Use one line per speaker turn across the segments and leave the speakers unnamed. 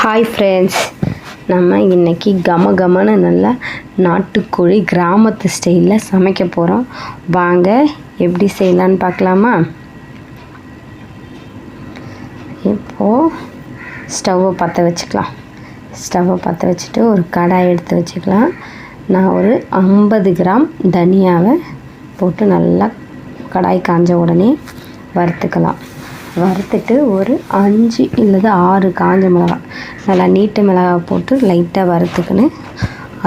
Hi friends, நம்ம இன்றைக்கி கமகமன்னு நல்ல நாட்டுக்கோழி கிராமத்து ஸ்டைலில் சமைக்க போகிறோம். வாங்க எப்படி செய்யலான்னு பார்க்கலாமா? இப்போது ஸ்டவ்வை பற்ற வச்சுக்கலாம். ஸ்டவ்வை பற்ற வச்சுட்டு ஒரு கடாய் எடுத்து வச்சுக்கலாம். நான் ஒரு 50 கிராம் தனியாவை போட்டு நல்லா கடாய் காஞ்ச உடனே வறுத்துக்கலாம். வறுத்துட்டு ஒரு 5 இல்லது 6 காஞ்ச மிளகாய் நல்லா நீட்டு மிளகாய் போட்டு லைட்டாக வறுத்துக்கின்னு,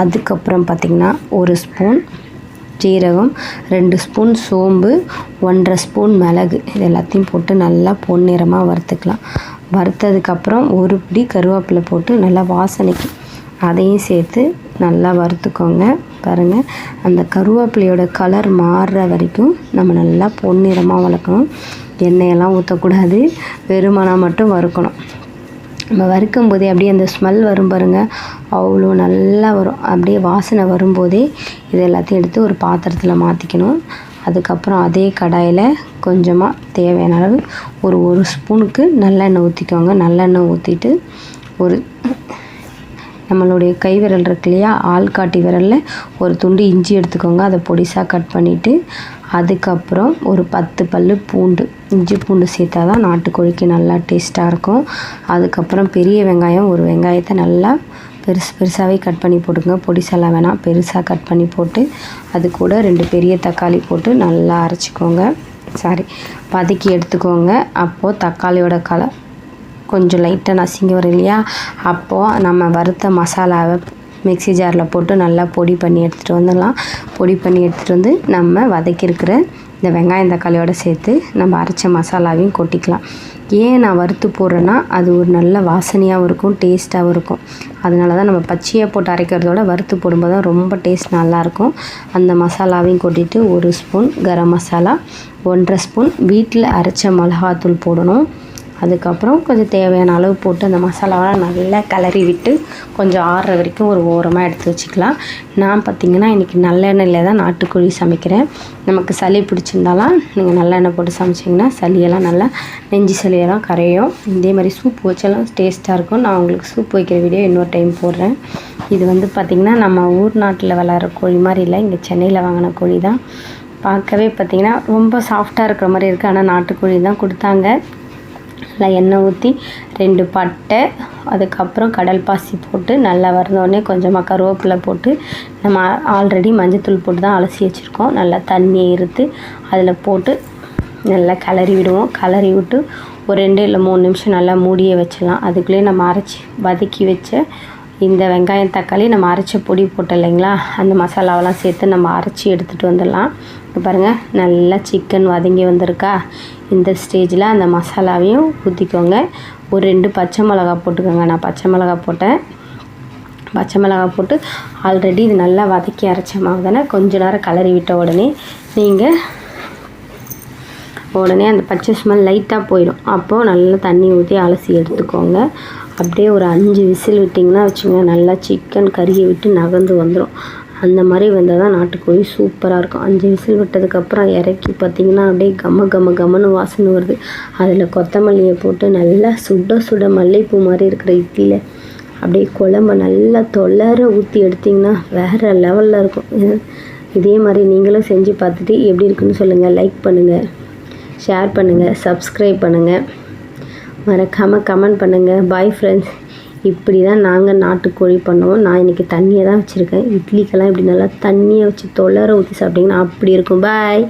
அதுக்கப்புறம் பார்த்திங்கன்னா 1 ஸ்பூன் ஜீரகம், 2 ஸ்பூன் சோம்பு, 1.5 ஸ்பூன் மிளகு, இது எல்லாத்தையும் போட்டு நல்லா பொன்னிறமாக வறுத்துக்கலாம். வறுத்ததுக்கப்புறம் ஒரு பிடி கருவேப்பிலை போட்டு நல்லா வாசனைக்கு அதையும் சேர்த்து நல்லா வறுத்துக்கோங்க. பாருங்கள், அந்த கருவேப்பிலையோட கலர் மாறுற வரைக்கும் நம்ம நல்லா பொன்னிறமாக வளர்க்கணும். எண்ணெயெல்லாம் ஊற்றக்கூடாது, வெறுமனாக மட்டும் வறுக்கணும். நம்ம வறுக்கும் போதே அப்படியே அந்த ஸ்மெல் வரும் பாருங்கள், அவ்வளோ நல்லா வரும். அப்படியே வாசனை வரும்போதே இது எல்லாத்தையும் எடுத்து ஒரு பாத்திரத்தில் மாற்றிக்கணும். அதுக்கப்புறம் அதே கடாயில் கொஞ்சமாக தேவையான அளவு ஒரு ஸ்பூனுக்கு நல்லெண்ணெய் ஊற்றிக்கோங்க. நல்லெண்ணெய் ஊற்றிட்டு ஒரு நம்மளுடைய கை விரல் இருக்கு இல்லையா, ஆள்காட்டி விரலில் ஒரு துண்டு இஞ்சி எடுத்துக்கோங்க. அதை பொடிசாக கட் பண்ணிவிட்டு, அதுக்கப்புறம் ஒரு 10 பல் பூண்டு, இஞ்சி பூண்டு சேர்த்தா தான் நாட்டுக்கோழிக்கு நல்லா டேஸ்ட்டாக இருக்கும். அதுக்கப்புறம் பெரிய வெங்காயம், ஒரு வெங்காயத்தை நல்லா பெருசாகவே கட் பண்ணி போட்டுங்க. பொடிசெல்லாம் வேணாம், பெருசாக கட் பண்ணி போட்டு அது கூட 2 பெரிய தக்காளி போட்டு நல்லா வதக்கி எடுத்துக்கோங்க. அப்போது தக்காளியோட கலர் கொஞ்சம் லைட்டாக நசுங்கி வரும் இல்லையா, அப்போது நம்ம வறுத்த மசாலாவை மிக்ஸி ஜாரில் போட்டு நல்லா பொடி பண்ணி எடுத்துகிட்டு வந்துடலாம். பொடி பண்ணி எடுத்துகிட்டு வந்து நம்ம வதக்கியிருக்கிற இந்த வெங்காயம் தக்காளியோடு சேர்த்து நம்ம அரைச்ச மசாலாவையும் கொட்டிக்கலாம். ஏன் நான் வறுத்து போடுறேன்னா, அது ஒரு நல்ல வாசனையாகவும் இருக்கும், டேஸ்ட்டாகவும் இருக்கும். அதனால தான் நம்ம பச்சையாக போட்டு அரைக்கிறதோட வறுத்து போடும்போது தான் ரொம்ப டேஸ்ட் நல்லாயிருக்கும். அந்த மசாலாவையும் கொட்டிட்டு 1 ஸ்பூன் கரம் மசாலா, 1.5 ஸ்பூன் வீட்டில் அரைச்ச மிளகாத்தூள் போடணும். அதுக்கப்புறம் கொஞ்சம் தேவையான அளவு போட்டு அந்த மசாலாவெலாம் நல்லா கிளறி விட்டு கொஞ்சம் ஆறுற வரைக்கும் ஒரு ஓரமாக எடுத்து வச்சுக்கலாம். நான் பார்த்திங்கன்னா இன்றைக்கி நல்லெண்ணெயில் தான் நாட்டுக்கோழி சமைக்கிறேன். நமக்கு சளி பிடிச்சிருந்தாலும் நீங்கள் நல்லெண்ணெய் போட்டு சமைச்சிங்கன்னா சளியெல்லாம் நல்லா நெஞ்சு சளியெல்லாம் கரையும். இதே மாதிரி சூப் வச்செல்லாம் டேஸ்ட்டாக இருக்கும். நான் உங்களுக்கு சூப் வைக்கிற வீடியோ இன்னொரு டைம் போடுறேன். இது வந்து பார்த்திங்கன்னா நம்ம ஊர் நாட்டில் விளையாடுற கோழி மாதிரி இல்லை, இங்கே சென்னையில் வாங்கின கோழி தான். பார்க்கவே பார்த்திங்கன்னா ரொம்ப சாஃப்டாக இருக்கிற மாதிரி இருக்குது. ஆனால் நாட்டுக்கோழி தான் கொடுத்தாங்க. நல்லா எண்ணெய் ஊற்றி 2 பட்டை, அதுக்கப்புறம் கடல் பாசி போட்டு நல்லா வறுந்தோடனே கொஞ்சமாக கருவேப்பிலை போட்டு நம்ம ஆல்ரெடி மஞ்சத்தூள் போட்டு தான் அலசி வச்சுருக்கோம். நல்லா தண்ணியை இருத்து அதில் போட்டு நல்லா கிளறி விடுவோம். கிளறி விட்டு ஒரு 2 இல்லை 3 நிமிஷம் நல்லா மூடியே வச்சிடலாம். அதுக்குள்ளேயே நம்ம அரைச்சி வதக்கி வச்ச இந்த வெங்காயம் தக்காளி நம்ம அரைச்ச பொடி போட்டோம் இல்லைங்களா, அந்த மசாலாவெல்லாம் சேர்த்து நம்ம அரைச்சி எடுத்துகிட்டு வந்துடலாம். இப்போ பாருங்கள், நல்லா சிக்கன் வதங்கி வந்திருக்கா. இந்த ஸ்டேஜில் அந்த மசாலாவையும் ஊற்றிக்கோங்க. ஒரு 2 பச்சை மிளகா போட்டுக்கோங்க. நான் பச்சை மிளகா போட்டேன். பச்சை மிளகா போட்டு ஆல்ரெடி இது நல்லா வதக்கி அரைச்ச மாவு தானே, கொஞ்ச நேரம் கிளறி விட்ட உடனே அந்த பச்சை ஸ்மெல் லைட்டாக போயிடும். அப்போது நல்லா தண்ணி ஊற்றி அலசி எடுத்துக்கோங்க. அப்படியே ஒரு 5 விசில் விட்டிங்கன்னா வச்சுங்க, நல்லா சிக்கன் கறியை விட்டு நகர்ந்து வந்துடும். அந்த மாதிரி வந்தால் தான் நாட்டுக்கோழி சூப்பராக இருக்கும். 5 விசில் விட்டதுக்கப்புறம் இறக்கி பார்த்திங்கன்னா அப்படியே கமன்னு வாசனை வருது. அதில் கொத்தமல்லியை போட்டு நல்லா சுட மல்லிகைப்பூ மாதிரி இருக்கிற இட்லியில் அப்படியே குழம்ப நல்லா ஊற்றி எடுத்திங்கன்னா வேறு லெவலில் இருக்கும். இதே மாதிரி நீங்களும் செஞ்சு பார்த்துட்டு எப்படி இருக்குன்னு சொல்லுங்கள். லைக் பண்ணுங்கள், ஷேர் பண்ணுங்கள், சப்ஸ்கிரைப் பண்ணுங்கள், மறக்காமல் கமெண்ட் பண்ணுங்கள். Bye friends. இப்படி தான் நாங்கள் நாட்டுக்கோழி பண்ணுவோம். நான் இன்றைக்கி தண்ணியை தான் வச்சுருக்கேன். இட்லிக்கெல்லாம் இப்படி நல்லா தண்ணியை வச்சு ஊற்றி சாப்பிட்டிங்கன்னா அப்படி இருக்கும். பாய்.